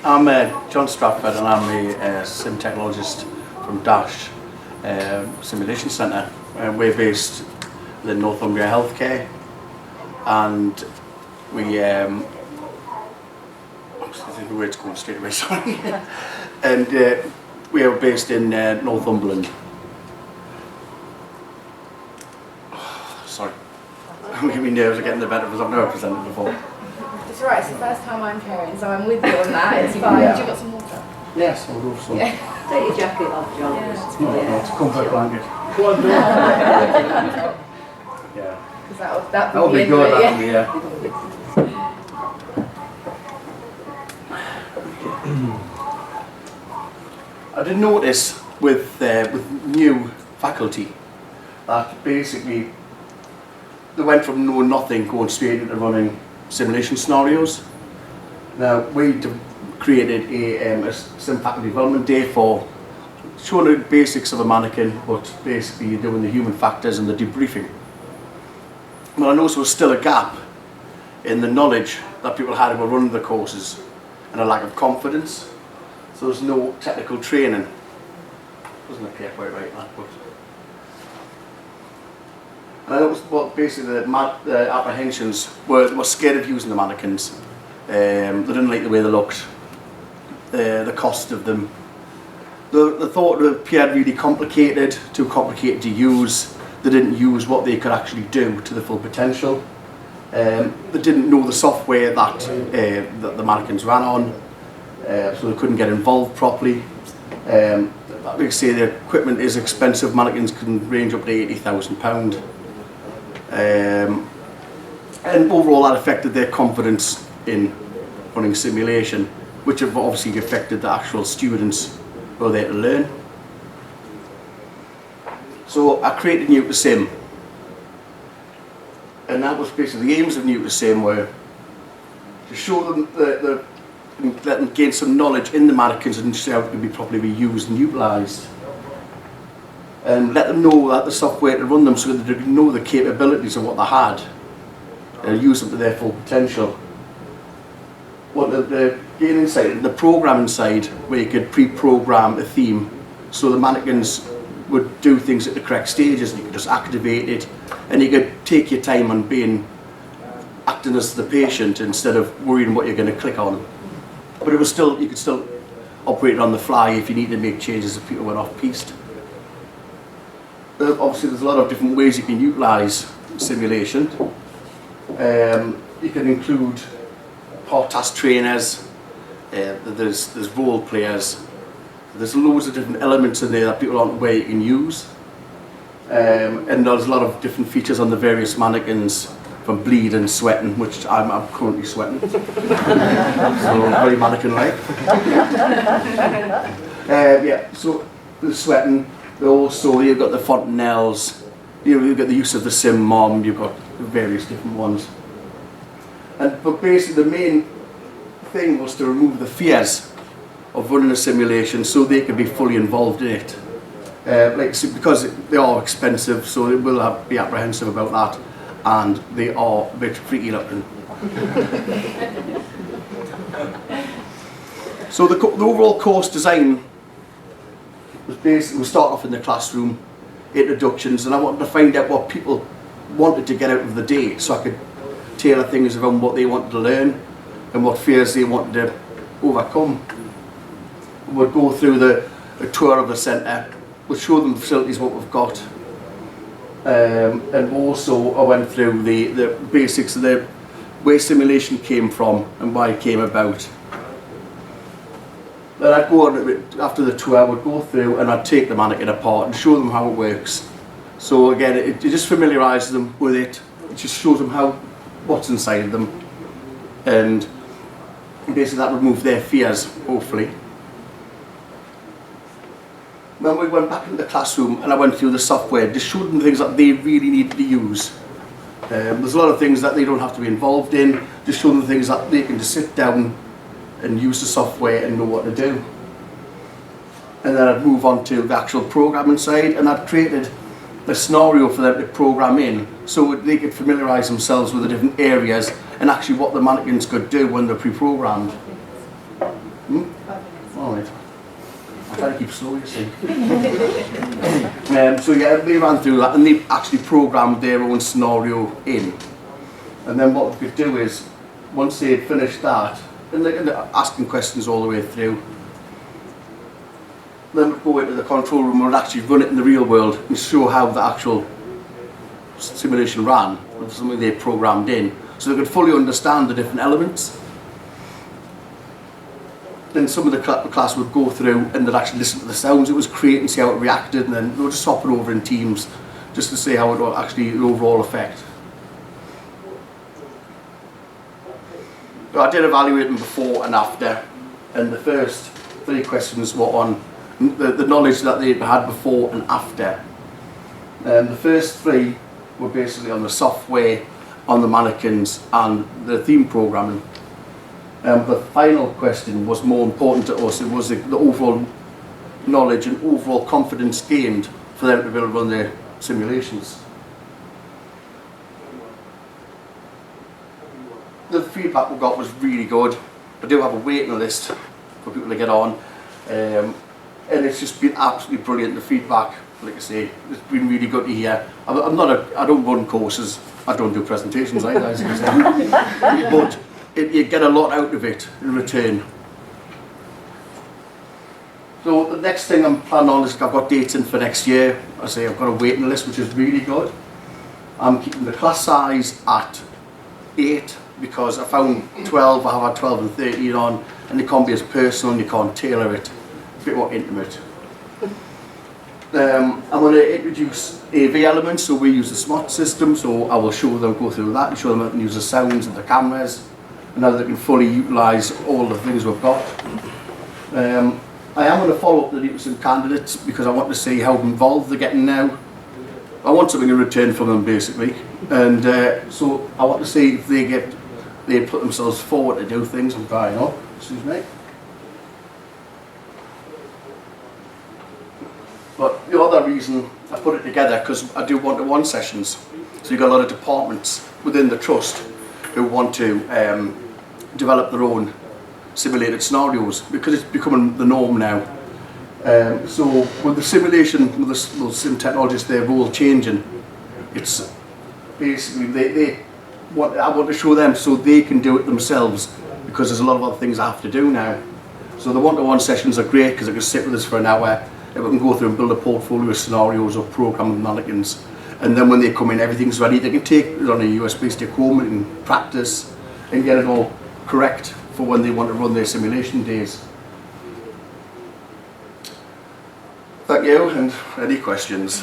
I'm John Stratford, and I'm a sim technologist from Dash Simulation Centre. We're based in Northumbria Healthcare, and we the word's going straight away, sorry. And we are based in Northumberland. Sorry, I'm getting nerves of getting the better because I've never presented before. It's alright, it's the first time I'm carrying, so I'm with you on that, it's fine. Yeah. Do you got some water? Yes, I'll go for some. Yeah. Take your jacket off, John. No, it's a comfort blanket. Yeah. Because That'll be good, that'll be, yeah. I did notice with new faculty that basically they went from knowing nothing going straight into running simulation scenarios. Now we created a sim faculty development day for showing the basics of a mannequin, but basically you're doing the human factors and the debriefing. But I noticed there was still a gap in the knowledge that people had who were running the courses, and a lack of confidence. So there's no technical training. Doesn't appear quite right, that, but. And I noticed what basically the apprehensions were scared of using the mannequins. They didn't like the way they looked, the cost of them. They thought it appeared really complicated, too complicated to use. They didn't use what they could actually do to the full potential. They didn't know the software that the mannequins ran on, so they couldn't get involved properly. Like I say, the equipment is expensive. Mannequins can range up to £80,000. And overall that affected their confidence in running simulation, which have obviously affected the actual students who are there to learn. So I created Nu2Sim, and that was basically the aims of Nu2Sim were to show them let them gain some knowledge in the mannequins and how it can be properly used and utilised. And let them know that the software to run them so that they could know the capabilities of what they had and use them to their full potential. What the gaining side, the programming side, where you could pre-program a theme so the mannequins would do things at the correct stages, and you could just activate it, and you could take your time on acting as the patient instead of worrying what you're going to click on. But it was still, you could still operate it on the fly if you need to make changes if people went off-piste. Obviously there's a lot of different ways you can utilise simulation. You can include part task trainers, there's role players, there's loads of different elements in there that people aren't aware you can use. And there's a lot of different features on the various mannequins, from bleed and sweating, which I'm currently sweating. So very mannequin-like. Yeah, so the sweating. Also, you've got the fontanelles, you've got the use of the sim mom, you've got various different ones. But basically the main thing was to remove the fears of running a simulation so they could be fully involved in it. Because they are expensive, so they will be apprehensive about that, and they are a bit freaky looking. So the overall course design was basically, we start off in the classroom, introductions, and I wanted to find out what people wanted to get out of the day so I could tailor things around what they wanted to learn and what fears they wanted to overcome. We'd go through a tour of the centre, we'd show them the facilities, what we've got, and also I went through the basics of where simulation came from and why it came about. Then I'd go on, after the tour, I would go through and I'd take the mannequin apart and show them how it works. So again, it just familiarises them with it. It just shows them what's inside of them, and basically that removed their fears, hopefully. Then we went back into the classroom and I went through the software, just showed them things that they really needed to use. There's a lot of things that they don't have to be involved in, just show them things that they can just sit down and use the software and know what to do. And then I'd move on to the actual programming side, and I'd created a scenario for them to program in so they could familiarise themselves with the different areas and actually what the mannequins could do when they're pre-programmed. All right. I try to keep slow, you see. So yeah, they ran through that and they actually programmed their own scenario in. And then what we could do is, once they had finished that, and they're asking questions all the way through, then we'd go into the control room and we'd actually run it in the real world and show how the actual simulation ran, with something they programmed in, so they could fully understand the different elements. Then some of the class would go through and they'd actually listen to the sounds it was creating, see how it reacted, and then they would just swap it over in teams just to see how it would actually, the overall effect. So I did evaluate them before and after, and the first 3 questions were on the knowledge that they had before and after. The first 3 were basically on the software, on the mannequins and the theme programming. The final question was more important to us. It was the overall knowledge and overall confidence gained for them to be able to run their simulations. The feedback we got was really good. I do have a waiting list for people to get on, and it's just been absolutely brilliant. The feedback, like I say, it's been really good to hear. I don't run courses, I don't do presentations either, as you say, but you get a lot out of it in return. So the next thing I'm planning on is I've got dates in for next year. I say I've got a waiting list, which is really good. I'm keeping the class size at 8 because I found 12, I have had 12 and 13 on, and it can't be as personal and you can't tailor it, a bit more intimate. I'm going to introduce AV elements, so we use the smart system, so I will show them, go through that and show them how to use the sounds and the cameras and how they can fully utilise all the things we've got. I am going to follow up the Nu2Sim candidates because I want to see how involved they're getting now. I want something in return from them basically, and so I want to see if they put themselves forward to do things. I'm drying up, excuse me. But the other reason I put it together, because I do one-to-one sessions. So you've got a lot of departments within the trust who want to develop their own simulated scenarios, because it's becoming the norm now. So with the simulation, with the sim technologists, their role changing, it's basically I want to show them so they can do it themselves, because there's a lot of other things I have to do now. So the one-to-one sessions are great because they can sit with us for an hour. We can go through and build a portfolio of scenarios or programming mannequins, and then when they come in, everything's ready. They can take it on a USB stick home and practice and get it all correct for when they want to run their simulation days. Thank you, and any questions?